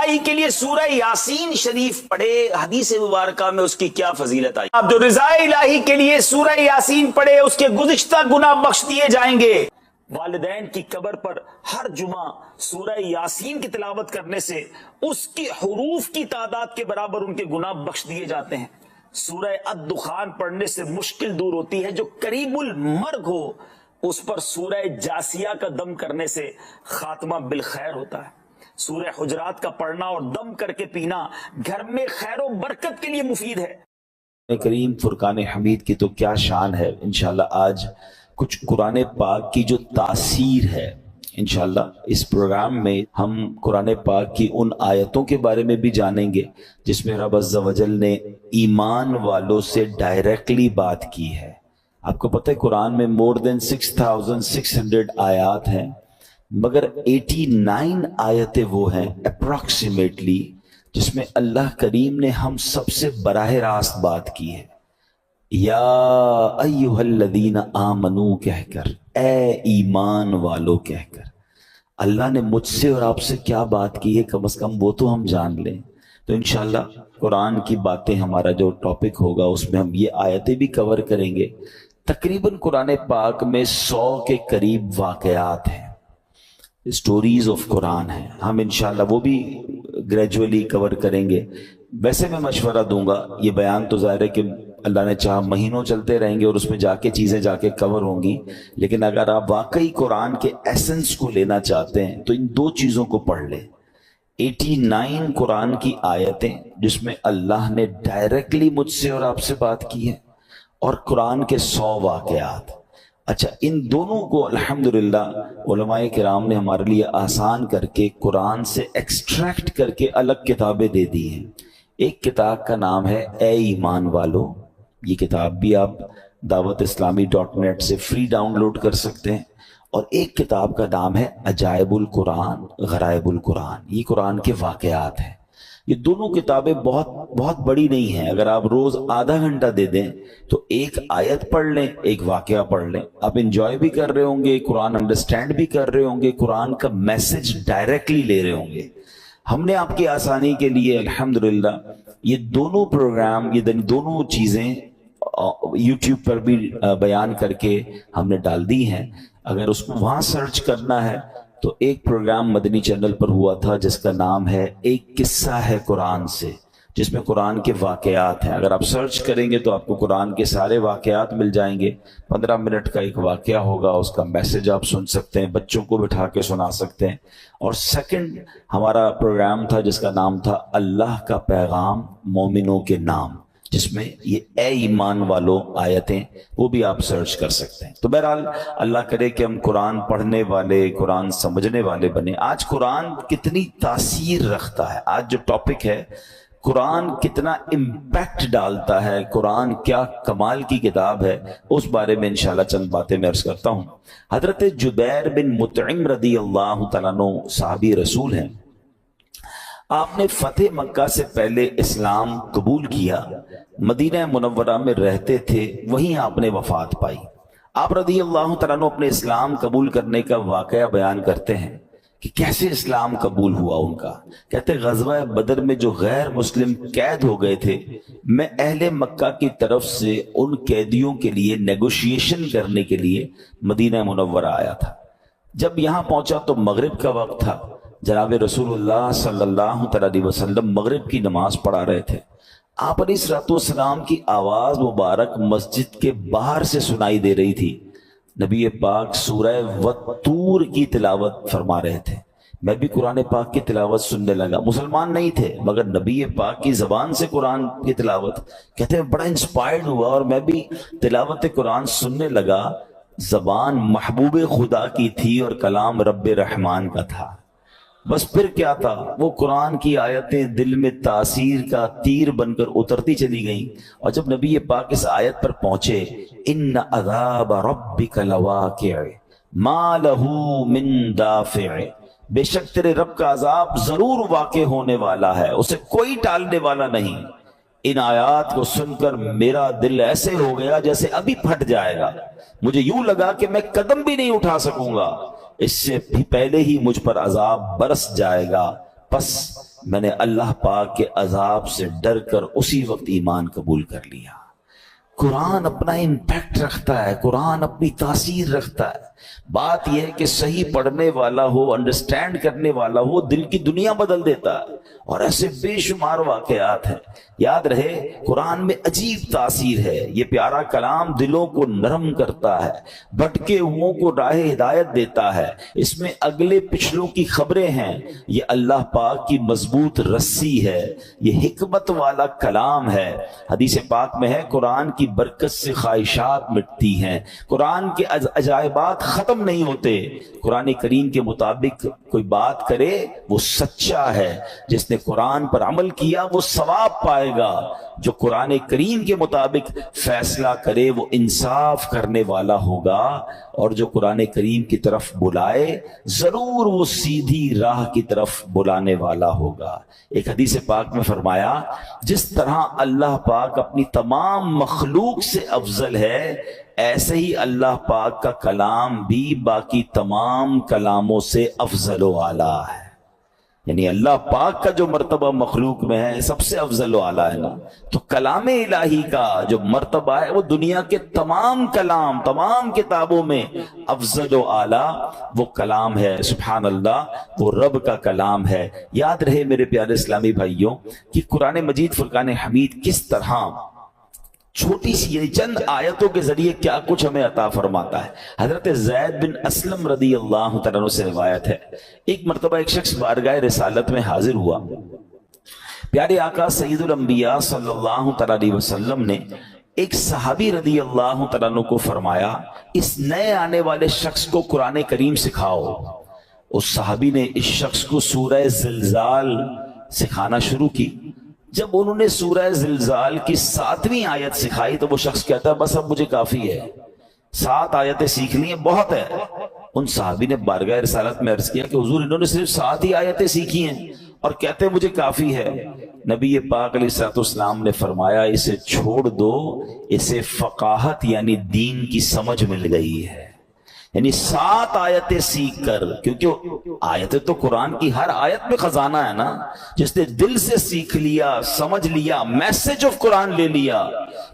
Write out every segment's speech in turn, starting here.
الہی کے لیے سورہ یاسین شریف پڑھے، حدیث مبارکہ میں اس کی کیا فضیلت آئی۔ آپ جو رضا الہی کے لیے سورہ یاسین پڑھے اس کے گزشتہ گناہ بخش دیے جائیں گے۔ والدین کی قبر پر ہر جمعہ سورہ یاسین کی تلاوت کرنے سے اس کی حروف کی تعداد کے برابر ان کے گناہ بخش دیے جاتے ہیں۔ سورہ الدخان پڑھنے سے مشکل دور ہوتی ہے، جو قریب المرگ ہو اس پر سورہ جاسیہ کا دم کرنے سے خاتمہ بالخیر ہوتا ہے۔ سورہ حجرات کا پڑھنا اور دم کر کے پینا گھر میں خیر و برکت کے لیے مفید ہے۔ کریم فرقان حمید کی تو کیا شان ہے۔ انشاءاللہ آج کچھ قرآن پاک کی جو تاثیر ہے، انشاءاللہ اس پروگرام میں ہم قرآن پاک کی ان آیتوں کے بارے میں بھی جانیں گے جس میں رب عز و جل نے ایمان والوں سے ڈائریکٹلی بات کی ہے۔ آپ کو پتہ ہے قرآن میں more than 6600 آیات ہیں، مگر 89 آیتیں وہ ہیں اپروکسیمیٹلی جس میں اللہ کریم نے ہم سب سے براہ راست بات کی ہے۔ یا ایہا الذین آمنو کہہ کر، اے ایمان والو کہہ کر اللہ نے مجھ سے اور آپ سے کیا بات کی ہے، کم از کم وہ تو ہم جان لیں۔ تو انشاءاللہ قرآن کی باتیں ہمارا جو ٹاپک ہوگا اس میں ہم یہ آیتیں بھی کور کریں گے۔ تقریباً قرآن پاک میں 100 کے قریب واقعات ہیں، اسٹوریز آف قرآن ہیں، ہم انشاءاللہ وہ بھی گریجولی کور کریں گے۔ ویسے میں مشورہ دوں گا، یہ بیان تو ظاہر ہے کہ اللہ نے چاہا مہینوں چلتے رہیں گے اور اس میں جا کے چیزیں جا کے کور ہوں گی، لیکن اگر آپ واقعی قرآن کے ایسنس کو لینا چاہتے ہیں تو ان دو چیزوں کو پڑھ لیں۔ 89 قرآن کی آیتیں جس میں اللہ نے ڈائریکٹلی مجھ سے اور آپ سے بات کی ہے، اور قرآن کے 100 واقعات۔ اچھا، ان دونوں کو الحمدللہ علماء کرام نے ہمارے لیے آسان کر کے قرآن سے ایکسٹریکٹ کر کے الگ کتابیں دے دی ہیں۔ ایک کتاب کا نام ہے اے ایمان والو، یہ کتاب بھی آپ دعوت اسلامی .net سے فری ڈاؤن لوڈ کر سکتے ہیں، اور ایک کتاب کا نام ہے عجائب القرآن غرائب القرآن، یہ قرآن کے واقعات ہیں۔ یہ دونوں کتابیں بہت بڑی نہیں ہیں، اگر آپ روز آدھا گھنٹہ دے دیں تو ایک آیت پڑھ لیں، ایک واقعہ پڑھ لیں، آپ انجوائے بھی کر رہے ہوں گے، قرآن انڈرسٹینڈ بھی کر رہے ہوں گے، قرآن کا میسج ڈائریکٹلی لے رہے ہوں گے۔ ہم نے آپ کی آسانی کے لیے الحمدللہ یہ دونوں پروگرام، یہ دونوں چیزیں یوٹیوب پر بھی بیان کر کے ہم نے ڈال دی ہیں۔ اگر اس کو وہاں سرچ کرنا ہے تو ایک پروگرام مدنی چینل پر ہوا تھا جس کا نام ہے ایک قصہ ہے قرآن سے، جس میں قرآن کے واقعات ہیں۔ اگر آپ سرچ کریں گے تو آپ کو قرآن کے سارے واقعات مل جائیں گے۔ 15 منٹ کا ایک واقعہ ہوگا، اس کا میسج آپ سن سکتے ہیں، بچوں کو بٹھا کے سنا سکتے ہیں۔ اور سیکنڈ ہمارا پروگرام تھا جس کا نام تھا اللہ کا پیغام مومنوں کے نام، جس میں یہ اے ایمان والو آیتیں وہ بھی آپ سرچ کر سکتے ہیں۔ تو بہرحال اللہ کرے کہ ہم قرآن پڑھنے والے، قرآن سمجھنے والے بنے۔ آج قرآن کتنی تاثیر رکھتا ہے، آج جو ٹاپک ہے قرآن کتنا امپیکٹ ڈالتا ہے، قرآن کیا کمال کی کتاب ہے، اس بارے میں انشاءاللہ چند باتیں میں عرض کرتا ہوں۔ حضرت جبیر بن مطعم رضی اللہ تعالیٰ عنہ صحابی رسول ہیں، آپ نے فتح مکہ سے پہلے اسلام قبول کیا، مدینہ منورہ میں رہتے تھے، وہیں آپ نے وفات پائی۔ آپ رضی اللہ تعالیٰ عنہ اپنے اسلام قبول کرنے کا واقعہ بیان کرتے ہیں کہ کیسے اسلام قبول ہوا ان کا۔ کہتے غزوہ بدر میں جو غیر مسلم قید ہو گئے تھے، میں اہل مکہ کی طرف سے ان قیدیوں کے لیے نیگوشیشن کرنے کے لیے مدینہ منورہ آیا تھا۔ جب یہاں پہنچا تو مغرب کا وقت تھا، جناب رسول اللہ صلی اللہ علیہ وسلم مغرب کی نماز پڑھا رہے تھے۔ آپ علیہ الصلوۃ والسلام کی آواز مبارک مسجد کے باہر سے سنائی دے رہی تھی۔ نبی پاک سورہ والطور کی تلاوت فرما رہے تھے، میں بھی قرآن پاک کی تلاوت سننے لگا۔ مسلمان نہیں تھے مگر نبی پاک کی زبان سے قرآن کی تلاوت، کہتے ہیں بڑا انسپائرڈ ہوا اور میں بھی تلاوت قرآن سننے لگا۔ زبان محبوب خدا کی تھی اور کلام رب رحمان کا تھا۔ بس پھر کیا تھا، وہ قرآن کی آیتیں دل میں تاثیر کا تیر بن کر اترتی چلی گئیں، اور جب نبی پاک اس آیت پر پہنچے، ان عذاب ربک لواقع ما لہ من دافع، بے شک تیرے رب کا عذاب ضرور واقع ہونے والا ہے، اسے کوئی ٹالنے والا نہیں۔ ان آیات کو سن کر میرا دل ایسے ہو گیا جیسے ابھی پھٹ جائے گا، مجھے یوں لگا کہ میں قدم بھی نہیں اٹھا سکوں گا، اس سے بھی پہلے ہی مجھ پر عذاب برس جائے گا۔ پس میں نے اللہ پاک کے عذاب سے ڈر کر اسی وقت ایمان قبول کر لیا۔ قرآن اپنا امپیکٹ رکھتا ہے، قرآن اپنی تاثیر رکھتا ہے۔ بات یہ ہے کہ صحیح پڑھنے والا ہو، انڈرسٹینڈ کرنے والا ہو، دل کی دنیا بدل دیتا ہے۔ اور ایسے بے شمار واقعات ہیں۔ یاد رہے قرآن میں عجیب تاثیر ہے، یہ پیارا کلام دلوں کو نرم کرتا ہے، بھٹکے ہوئوں کو راہ ہدایت دیتا ہے، اس میں اگلے پچھلوں کی خبریں ہیں، یہ اللہ پاک کی مضبوط رسی ہے، یہ حکمت والا کلام ہے۔ حدیث پاک میں ہے قرآن کی برکت سے خواہشات مٹتی ہیں، قرآن کے عجائبات ختم نہیں ہوتے۔ قرآن کریم کے مطابق کوئی بات کرے وہ سچا ہے، جس نے قرآن پر عمل کیا وہ ثواب پائے گا، جو قرآن کریم کے مطابق فیصلہ کرے وہ انصاف کرنے والا ہوگا، اور جو قرآن کریم کی طرف بلائے ضرور وہ سیدھی راہ کی طرف بلانے والا ہوگا۔ ایک حدیث پاک میں فرمایا جس طرح اللہ پاک اپنی تمام مخلوق سے افضل ہے، ایسے ہی اللہ پاک کا کلام بھی باقی تمام کلاموں سے افضل و اعلیٰ ہے۔ یعنی اللہ پاک کا جو مرتبہ مخلوق میں ہے سب سے افضل و اعلیٰ ہے نا، تو کلام الہی کا جو مرتبہ ہے وہ دنیا کے تمام کلام، تمام کتابوں میں افضل و اعلیٰ وہ کلام ہے۔ سبحان اللہ، وہ رب کا کلام ہے۔ یاد رہے میرے پیارے اسلامی بھائیوں کہ قرآن مجید فرقان حمید کس طرح چھوٹی سی یعنی چند آیتوں کے ذریعے کیا کچھ ہمیں عطا فرماتا ہے۔ حضرت زید بن اسلم رضی اللہ تعالیٰ عنہ سے روایت ہے، ایک مرتبہ ایک شخص بارگاہ رسالت میں حاضر ہوا، پیارے آقا سید الانبیاء صلی اللہ تعالیٰ علیہ وسلم نے ایک صحابی رضی اللہ تعالیٰ عنہ کو فرمایا اس نئے آنے والے شخص کو قرآن کریم سکھاؤ۔ اس صحابی نے اس شخص کو سورہ زلزال سکھانا شروع کی۔ جب انہوں نے سورہ زلزال کی 7ویں آیت سکھائی تو وہ شخص کہتا ہے بس اب مجھے کافی ہے، 7 آیتیں سیکھ لی ہیں، بہت ہے۔ ان صحابی نے بارگاہ رسالت میں عرض کیا کہ حضور انہوں نے صرف 7 ہی آیتیں سیکھی ہیں اور کہتے ہیں مجھے کافی ہے۔ نبی پاک علیہ الصلوۃ والسلام نے فرمایا اسے چھوڑ دو، اسے فقاہت یعنی دین کی سمجھ مل گئی ہے۔ یعنی 7 آیتیں سیکھ کر، کیونکہ آیتیں تو قرآن کی ہر آیت میں خزانہ ہے نا، جس نے دل سے سیکھ لیا، سمجھ لیا، میسج آف قرآن لے لیا،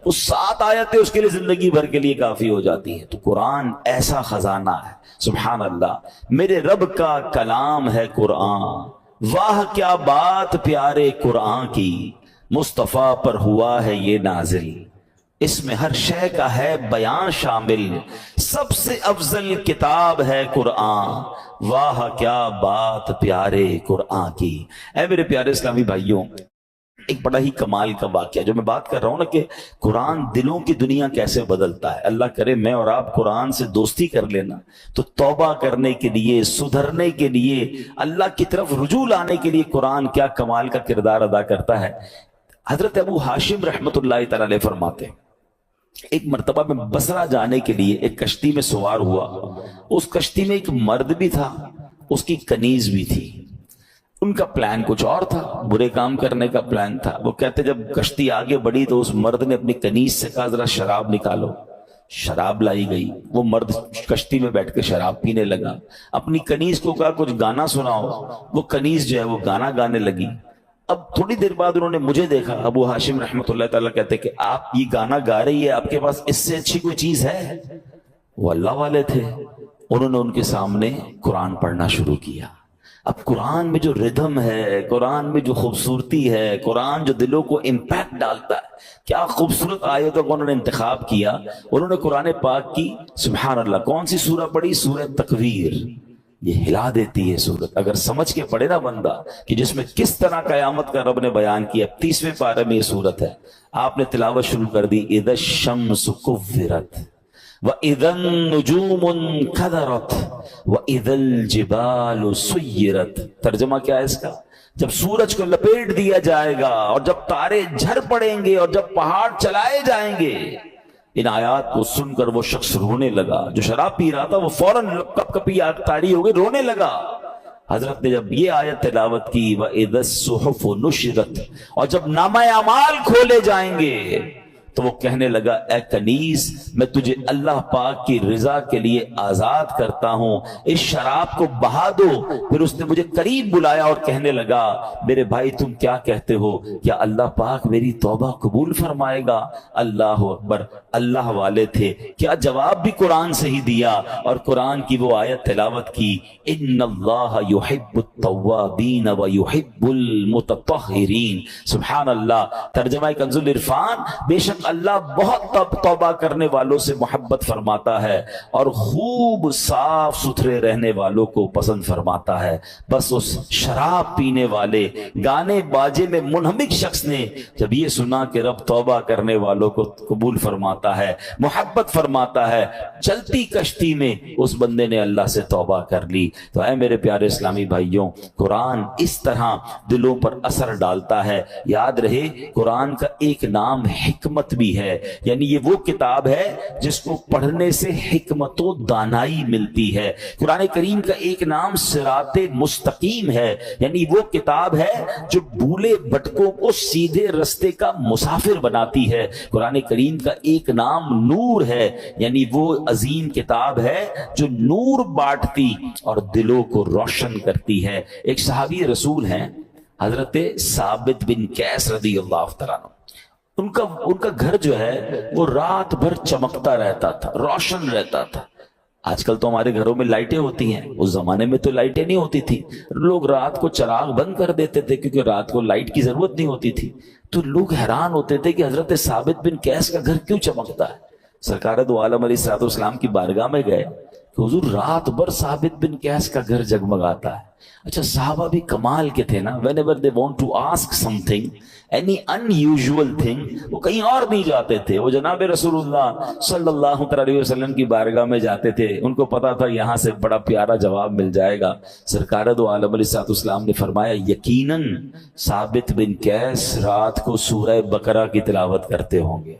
وہ 7 آیتیں اس کے لیے زندگی بھر کے لیے کافی ہو جاتی ہیں۔ تو قرآن ایسا خزانہ ہے، سبحان اللہ، میرے رب کا کلام ہے قرآن، واہ کیا بات پیارے قرآن کی، مصطفیٰ پر ہوا ہے یہ نازل، اس میں ہر شے کا ہے بیان شامل، سب سے افضل کتاب ہے قرآن، واہ کیا بات پیارے قرآن کی۔ اے میرے پیارے اسلامی بھائیوں، ایک بڑا ہی کمال کا واقعہ جو میں بات کر رہا ہوں نا کہ قرآن دلوں کی دنیا کیسے بدلتا ہے۔ اللہ کرے میں اور آپ قرآن سے دوستی کر لینا تو توبہ کرنے کے لیے، سدھرنے کے لیے، اللہ کی طرف رجوع لانے کے لیے قرآن کیا کمال کا کردار ادا کرتا ہے۔ حضرت ابو ہاشم رحمۃ اللہ تعالی علیہ فرماتے ہیں ایک مرتبہ میں بصرہ جانے کے لیے ایک کشتی میں سوار ہوا، اس کشتی میں ایک مرد بھی تھا، اس کی کنیز بھی تھی۔ ان کا پلان کچھ اور تھا، برے کام کرنے کا پلان تھا۔ وہ کہتے جب کشتی آگے بڑھی تو اس مرد نے اپنی کنیز سے کہا ذرا شراب نکالو، شراب لائی گئی۔ وہ مرد کشتی میں بیٹھ کے شراب پینے لگا، اپنی کنیز کو کہا کچھ گانا سناؤ، وہ کنیز جو ہے وہ گانا گانے لگی۔ اب تھوڑی دیر بعد انہوں نے مجھے دیکھا، ابو ہاشم رحمۃ اللہ تعالیٰ کہتے کہ آپ یہ گانا گا رہی ہے، آپ کے پاس اس سے اچھی کوئی چیز ہے؟ وہ اللہ والے تھے، انہوں نے ان کے سامنے قرآن پڑھنا شروع کیا۔ اب قرآن میں جو ردھم ہے، قرآن میں جو خوبصورتی ہے، قرآن جو دلوں کو امپیکٹ ڈالتا ہے، کیا خوبصورت آیتوں کو انہوں نے انتخاب کیا۔ انہوں نے قرآن پاک کی سبحان اللہ کون سی سورہ پڑھی؟ سورہ تکویر۔ یہ ہلا دیتی ہے سورت، اگر سمجھ کے پڑھے نا بندہ کہ جس میں کس طرح قیامت کا رب نے بیان کیا۔ 30ویں پارے میں یہ سورت ہے، آپ نے تلاوت شروع کر دی، اذا الشمس کورت واذا النجوم انکدرت واذا الجبال سیرت۔ ترجمہ کیا ہے اس کا؟ جب سورج کو لپیٹ دیا جائے گا اور جب تارے جھڑ پڑیں گے اور جب پہاڑ چلائے جائیں گے۔ ان آیات کو سن کر وہ شخص رونے لگا، جو شراب پی رہا تھا وہ فوراً کپ کپی تاری ہو گئی، رونے لگا۔ حضرت نے جب یہ آیت تلاوت کی وَإِذَا الصُّحُفُ نُشِرَتْ، اور جب نامہ اعمال کھولے جائیں گے تو وہ کہنے لگا اے کنیز میں تجھے اللہ پاک کی رضا کے لیے آزاد کرتا ہوں، اس شراب کو بہا دو۔ پھر اس نے مجھے قریب بلایا اور کہنے لگا میرے بھائی تم کیا کہتے ہو، کیا اللہ پاک میری توبہ قبول فرمائے گا؟ اللہ اکبر، اللہ والے تھے، کیا جواب بھی قرآن سے ہی دیا اور قرآن کی وہ آیت تلاوت کی، ان اللہ یحب التوابین ویحب المتطہرین۔ سبحان اللہ۔ ترجمہ کنز العرفان، بے شک اللہ بہت توبہ کرنے والوں سے محبت فرماتا ہے اور خوب صاف ستھرے رہنے والوں کو پسند فرماتا ہے۔ بس اس شراب پینے والے گانے باجے میں منہمک شخص نے جب یہ سنا کہ رب توبہ کرنے والوں کو قبول فرماتا ہے، محبت فرماتا ہے، چلتی کشتی میں اس بندے نے اللہ سے توبہ کر لی۔ تو اے میرے پیارے اسلامی بھائیوں، قرآن اس طرح دلوں پر اثر ڈالتا ہے۔ یاد رہے قرآن کا ایک نام حکمت بھی ہے، یعنی یہ وہ کتاب ہے جس کو پڑھنے سے حکمت و دانائی ملتی ہے۔ قرآن کریم کا ایک نام صراط مستقیم ہے، یعنی وہ کتاب ہے جو بھولے بھٹکوں کو سیدھے رستے کا مسافر بناتی ہے۔ قرآن کریم کا ایک نام نور ہے، یعنی وہ عظیم کتاب ہے جو نور بانٹتی اور دلوں کو روشن کرتی ہے۔ ایک صحابی رسول ہیں حضرت ثابت بن قیس رضی اللہ تعالیٰ عنہ، ان کا گھر جو ہے وہ رات بھر چمکتا رہتا تھا، روشن رہتا تھا۔ آج کل تو ہمارے گھروں میں لائٹیں ہوتی ہیں، اس زمانے میں تو لائٹیں نہیں ہوتی تھی، لوگ رات کو چراغ بند کر دیتے تھے کیونکہ رات کو لائٹ کی ضرورت نہیں ہوتی تھی۔ تو لوگ حیران ہوتے تھے کہ حضرت ثابت بن قیس کا گھر کیوں چمکتا ہے۔ سرکار دو عالم علیہ الصلوۃ والسلام کی بارگاہ میں گئے کہ حضور رات بھر ثابت بن قیس کا گھر جگمگاتا ہے۔ اچھا صحابہ بھی کمال کے تھے نا، whenever they want to ask something, any unusual thing، وہ کہیں اور نہیں جاتے تھے، وہ جناب رسول اللہ صلی اللہ علیہ وسلم کی بارگاہ میں جاتے تھے۔ ان کو پتا تھا یہاں سے بڑا پیارا جواب مل جائے گا۔ سرکار دو عالم علیہ الصلوۃ والسلام نے فرمایا یقیناً ثابت بن قیس رات کو سورہ بقرہ کی تلاوت کرتے ہوں گے۔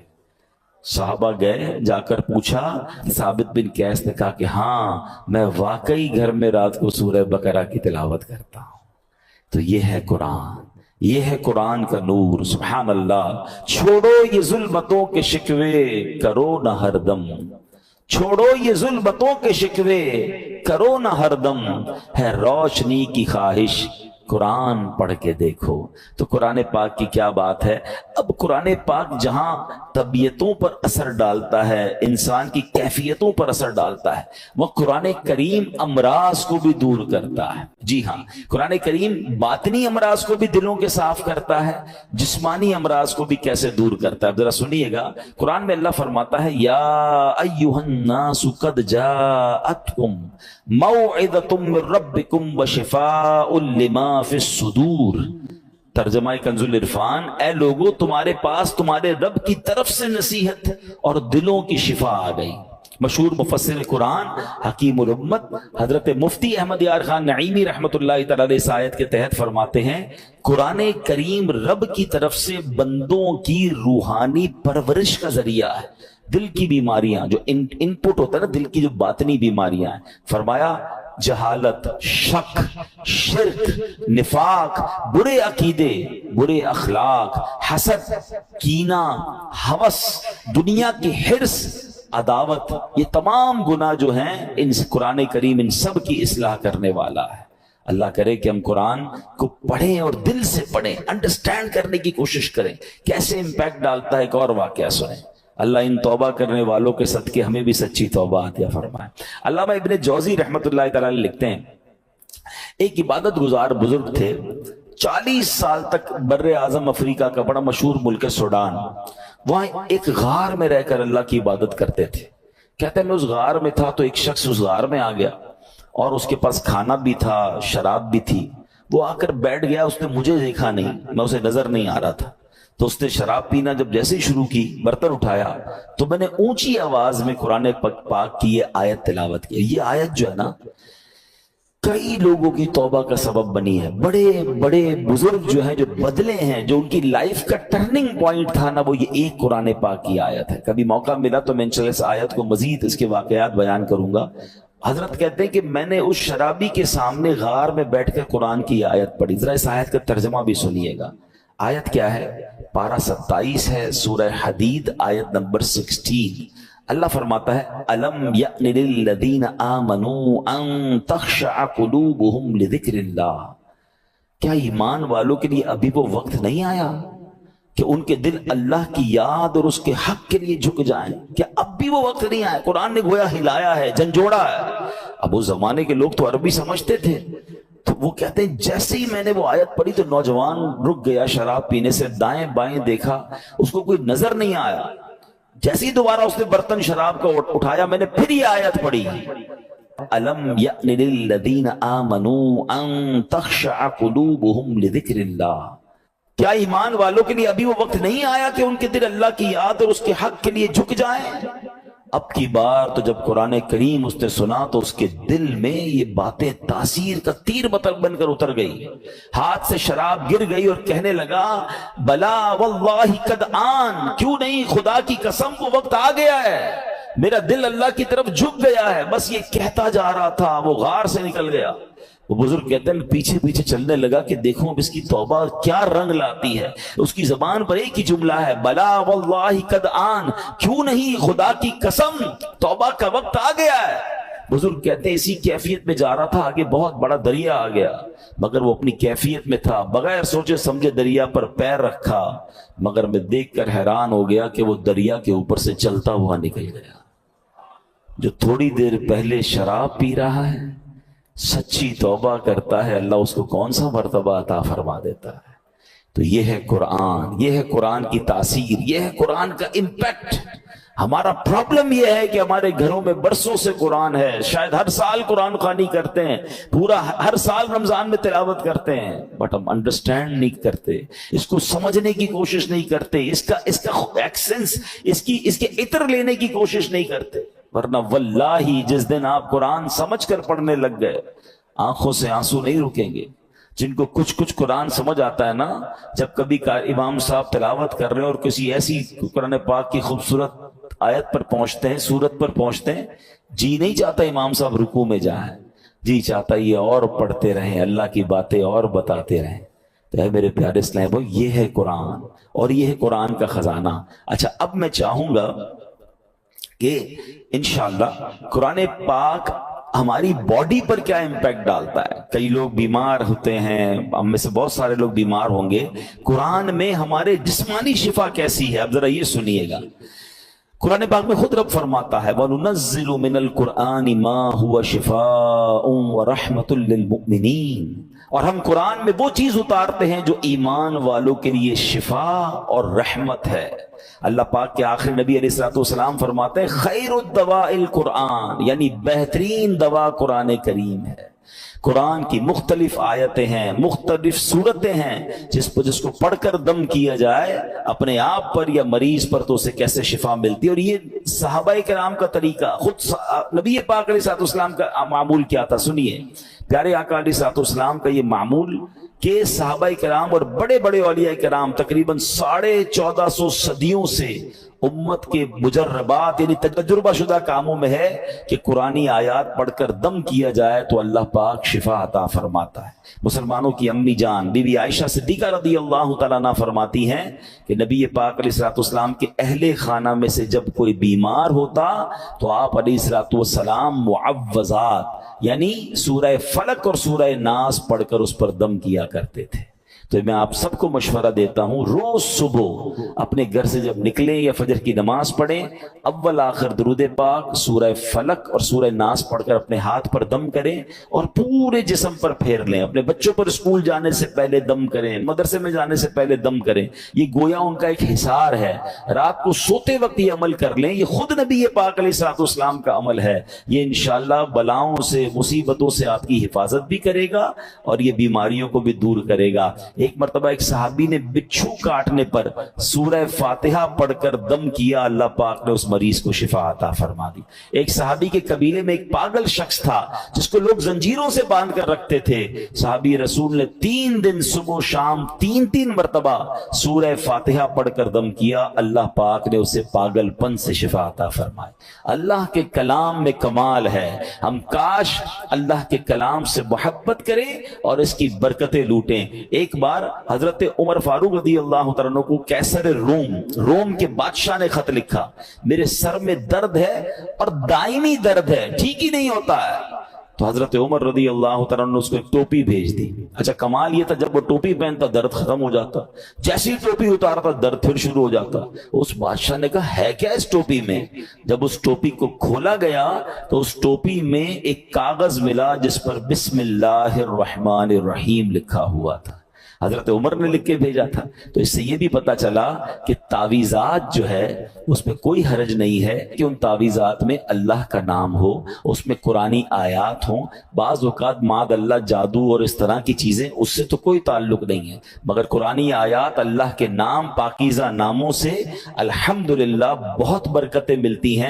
صحابہ گئے، جا کر پوچھا، ثابت بن قیس نے کہا کہ ہاں میں واقعی گھر میں رات کو سورہ بقرہ کی تلاوت کرتا ہوں۔ تو یہ ہے قرآن، یہ ہے قرآن کا نور۔ سبحان اللہ۔ چھوڑو یہ ظلمتوں کے شکوے کرو نہ ہر دم، چھوڑو یہ ظلمتوں کے شکوے کرو نہ ہر دم، ہے روشنی کی خواہش قرآن پڑھ کے دیکھو۔ تو قرآن پاک کی کیا بات ہے۔ اب قرآن پاک جہاں طبیعتوں پر اثر ڈالتا ہے، انسان کی کیفیتوں پر اثر ڈالتا ہے، وہ قرآن کریم امراض کو بھی دور کرتا ہے۔ جی ہاں، قرآن کریم باطنی امراض کو بھی دلوں کے صاف کرتا ہے، جسمانی امراض کو بھی کیسے دور کرتا ہے۔ ذرا سنیے گا، قرآن میں اللہ فرماتا ہے یا ایھا الناس قد جاءتکم موعظۃ من ربکم وشفاء لما فی الصدور۔ ترجمہ کنز العرفان، اے لوگو تمہارے پاس تمہارے رب کی طرف سے نصیحت اور دلوں کی شفا آ گئی۔ مشہور مفسر قرآن حکیم الامت حضرت مفتی احمد یار خان نعیمی رحمۃ اللہ تعالی علیہ اس آیت کے تحت فرماتے ہیں قرآن کریم رب کی طرف سے بندوں کی روحانی پرورش کا ذریعہ ہے۔ دل کی بیماریاں جو ان پٹ ہوتا ہے نا، دل کی جو باطنی بیماریاں ہیں، فرمایا جہالت، شک، شرک، نفاق، برے عقیدے، برے اخلاق، حسد، کینہ، ہوس، دنیا کی حرص، عداوت، یہ تمام گناہ جو ہیں ان قرآن کریم ان سب کی اصلاح کرنے والا ہے۔ اللہ کرے کہ ہم قرآن کو پڑھیں اور دل سے پڑھیں، انڈرسٹینڈ کرنے کی کوشش کریں کیسے امپیکٹ ڈالتا ہے۔ ایک اور واقعہ سنیں۔ اللہ ان توبہ کرنے والوں کے صدقے ہمیں بھی سچی توبہ عطا فرمائے۔ علامہ ابن جوزی رحمۃ اللہ تعالی لکھتے ہیں ایک عبادت گزار بزرگ تھے، 40 سال تک بر اعظم افریقہ کا بڑا مشہور ملک سوڈان، وہاں ایک غار میں رہ کر اللہ کی عبادت کرتے تھے۔ کہتے ہیں میں اس غار میں تھا تو ایک شخص اس غار میں آ گیا اور اس کے پاس کھانا بھی تھا، شراب بھی تھی۔ وہ آ کر بیٹھ گیا، اس نے مجھے دیکھا نہیں، میں اسے نظر نہیں آ رہا تھا، تو اس نے شراب پینا جب جیسے ہی شروع کی، برتن اٹھایا تو میں نے اونچی آواز میں قرآن پاک کی یہ آیت تلاوت کی۔ یہ آیت جو ہے نا کئی لوگوں کی توبہ کا سبب بنی ہے۔ بڑے بڑے بزرگ جو ہیں، جو بدلے ہیں، جو ان کی لائف کا ٹرننگ پوائنٹ تھا نا، وہ یہ ایک قرآن پاک کی آیت ہے۔ کبھی موقع ملا تو میں انشاءاللہ اس آیت کو مزید اس کے واقعات بیان کروں گا۔ حضرت کہتے ہیں کہ میں نے اس شرابی کے سامنے غار میں بیٹھ کر قرآن کی آیت پڑھی۔ ذرا اس آیت کا ترجمہ بھی سنیے گا۔ آیت کیا ہے؟ پارہ 27 ہے، سورہ حدید آیت نمبر 16۔ اللہ فرماتا ہے الم یأن للذین آمنوا ان تخشع قلوبہم لذکر اللہ، کیا ایمان والوں کے لیے ابھی وہ وقت نہیں آیا کہ ان کے دل اللہ کی یاد اور اس کے حق کے لیے جھک جائیں؟ کیا اب بھی وہ وقت نہیں آیا؟ قرآن نے گویا ہلایا ہے، جھنجھوڑا ہے۔ اب اس زمانے کے لوگ تو عربی سمجھتے تھے، تو وہ کہتے ہیں جیسے ہی میں نے وہ آیت پڑھی تو نوجوان رک گیا شراب پینے سے، دائیں بائیں دیکھا، اس کو کوئی نظر نہیں آیا۔ جیسے ہی دوبارہ اس نے برتن شراب کا اٹھایا، میں نے پھر یہ آیت پڑھی الم یأن للذین آمنوا ان تخشع قلوبہم لذکر اللہ، کیا ایمان والوں کے لیے ابھی وہ وقت نہیں آیا کہ ان کے دل اللہ کی یاد اور اس کے حق کے لیے جھک جائیں؟ اب کی بار تو جب قرآن کریم اس نے سنا تو اس کے دل میں یہ باتیں تاثیر کا تیر بن کر اتر گئی، ہاتھ سے شراب گر گئی اور کہنے لگا بلا واللہ قد آن، کیوں نہیں، خدا کی قسم وہ وقت آ گیا ہے، میرا دل اللہ کی طرف جھک گیا ہے۔ بس یہ کہتا جا رہا تھا، وہ غار سے نکل گیا۔ وہ بزرگ کہتے ہیں پیچھے پیچھے چلنے لگا کہ دیکھوں اب اس کی توبہ کیا رنگ لاتی ہے۔ اس کی زبان پر ایک ہی جملہ ہے بلا واللہ قد آن، کیوں نہیں، خدا کی قسم توبہ کا وقت آ گیا ہے۔ بزرگ کہتے ہیں اسی کیفیت میں جا رہا تھا، آگے بہت بڑا دریا آ گیا، مگر وہ اپنی کیفیت میں تھا، بغیر سوچے سمجھے دریا پر پیر رکھا، مگر میں دیکھ کر حیران ہو گیا کہ وہ دریا کے اوپر سے چلتا ہوا نکل گیا۔ جو تھوڑی دیر پہلے شراب پی رہا ہے، سچی توبہ کرتا ہے، اللہ اس کو کون سا مرتبہ عطا فرما دیتا ہے۔ تو یہ ہے قرآن، یہ ہے قرآن کی تاثیر، یہ ہے قرآن کا امپیکٹ۔ ہمارا پرابلم یہ ہے کہ ہمارے گھروں میں برسوں سے قرآن ہے، شاید ہر سال قرآن خوانی کرتے ہیں، پورا ہر سال رمضان میں تلاوت کرتے ہیں، بٹ ہم انڈرسٹینڈ نہیں کرتے، اس کو سمجھنے کی کوشش نہیں کرتے، اس کا ایکسنس، اس کے عطر لینے کی کوشش نہیں کرتے۔ ورنہ واللہ جس دن آپ قرآن سمجھ کر پڑھنے لگ گئے، آنکھوں سے آنسو نہیں رکیں گے۔ جن کو کچھ قرآن سمجھ آتا ہے نا، جب کبھی امام صاحب تلاوت کر رہے ہیں اور کسی ایسی قرآن پاک کی خوبصورت آیت پر پہنچتے ہیں، سورت پر پہنچتے ہیں، جی نہیں چاہتا امام صاحب رکوع میں جائیں، جی چاہتا یہ اور پڑھتے رہیں، اللہ کی باتیں اور بتاتے رہیں۔ تو اے میرے پیارے اسلام بھائی، یہ ہے قرآن اور یہ ہے قرآن کا خزانہ۔ اچھا، اب میں چاہوں گا کہ انشاءاللہ قرآن پاک ہماری باڈی پر کیا امپیکٹ ڈالتا ہے۔ کئی لوگ بیمار ہوتے ہیں، ہم میں سے بہت سارے لوگ بیمار ہوں گے، قرآن میں ہمارے جسمانی شفا کیسی ہے، اب ذرا یہ سنیے گا۔ قرآن پاک میں خود رب فرماتا ہے وَنُنَزِّلُ مِنَ الْقُرْآنِ مَا هُوَ شِفَاءٌ وَرَحْمَةٌ لِّلْمُؤْمِنِينَ، اور ہم قرآن میں وہ چیز اتارتے ہیں جو ایمان والوں کے لیے شفا اور رحمت ہے۔ اللہ پاک کے آخر نبی علیہ الصلوۃ والسلام فرماتے ہیں خیر الدواء القرآن، یعنی بہترین دوا قرآن کریم ہے۔ قرآن کی مختلف آیتیں ہیں، مختلف صورتیں ہیں، جس کو پڑھ کر دم کیا جائے اپنے آپ پر یا مریض پر تو اسے کیسے شفا ملتی ہے۔ اور یہ صحابہ کرام کا طریقہ، خود نبی پاک علیہ الصلوۃ والسلام کا معمول کیا تھا، سنیے پیارے آقا علیہ الصلوۃ والسلام کا یہ معمول کہ صحابہ کرام اور بڑے بڑے اولیاء کرام تقریباً 1450 صدیوں سے امت کے مجربات یعنی تجربہ شدہ کاموں میں ہے کہ قرآنی آیات پڑھ کر دم کیا جائے تو اللہ پاک شفا عطا فرماتا ہے۔ مسلمانوں کی امی جان بی بی عائشہ صدیقہ رضی اللہ تعالیٰ عنہ فرماتی ہیں کہ نبی پاک علیہ الصلوۃ والسلام کے اہل خانہ میں سے جب کوئی بیمار ہوتا تو آپ علیہ الصلوۃ والسلام معوذات یعنی سورہ فلق اور سورہ ناس پڑھ کر اس پر دم کیا کرتے تھے۔ تو میں آپ سب کو مشورہ دیتا ہوں، روز صبح اپنے گھر سے جب نکلیں یا فجر کی نماز پڑھیں، اول آخر درود پاک، سورہ فلق اور سورہ ناس پڑھ کر اپنے ہاتھ پر دم کریں اور پورے جسم پر پھیر لیں۔ اپنے بچوں پر اسکول جانے سے پہلے دم کریں، مدرسے میں جانے سے پہلے دم کریں، یہ گویا ان کا ایک حصار ہے۔ رات کو سوتے وقت یہ عمل کر لیں، یہ خود نبی پاک علیہ الصلوۃ والسلام کا عمل ہے۔ یہ انشاءاللہ بلاؤں سے، مصیبتوں سے آپ کی حفاظت بھی کرے گا اور یہ بیماریوں کو بھی دور کرے گا۔ ایک مرتبہ ایک صحابی نے بچھو کاٹنے پر سورہ فاتحہ پڑھ کر دم کیا، اللہ پاک نے اس مریض کو شفا عطا فرما دی۔ ایک صحابی کے قبیلے میں ایک پاگل شخص تھا جس کو لوگ زنجیروں سے باندھ کر رکھتے تھے، صحابی رسول نے 3 دن صبح و شام 3 مرتبہ سورہ فاتحہ پڑھ کر دم کیا، اللہ پاک نے اسے پاگل پن سے شفا عطا فرمائی۔ اللہ کے کلام میں کمال ہے، ہم کاش اللہ کے کلام سے محبت کریں اور اس کی برکتیں لوٹیں۔ ایک بار بار حضرت عمر فاروق رضی اللہ تعالیٰ عنہ کو کیسر روم کے بادشاہ نے خط لکھا، میرے سر میں درد ہے اور دائمی درد ہے، ٹھیک ہی نہیں ہوتا ہے۔ تو حضرت عمر رضی اللہ تعالیٰ عنہ نے اس کو ایک ٹوپی بھیج دی۔ اچھا کمال یہ تھا جب وہ ٹوپی پہنتا درد ختم ہو جاتا، جیسی ٹوپی اتارتا درد پھر شروع ہو جاتا۔ اس بادشاہ نے کہا ہے کیا اس ٹوپی میں؟ جب اس ٹوپی کو کھولا گیا تو اس ٹوپی میں ایک کاغذ ملا جس پر بسم اللہ الرحمن الرحیم لکھا ہوا تھا، حضرت عمر نے لکھ کے بھیجا تھا۔ تو اس سے یہ بھی پتا چلا کہ تعویذات جو ہے اس میں کوئی حرج نہیں ہے کہ ان تعویذات میں اللہ کا نام ہو، اس میں قرآنی آیات ہوں۔ بعض اوقات معاذ اللہ جادو اور اس طرح کی چیزیں، اس سے تو کوئی تعلق نہیں ہے، مگر قرآنی آیات اللہ کے نام پاکیزہ ناموں سے الحمدللہ بہت برکتیں ملتی ہیں۔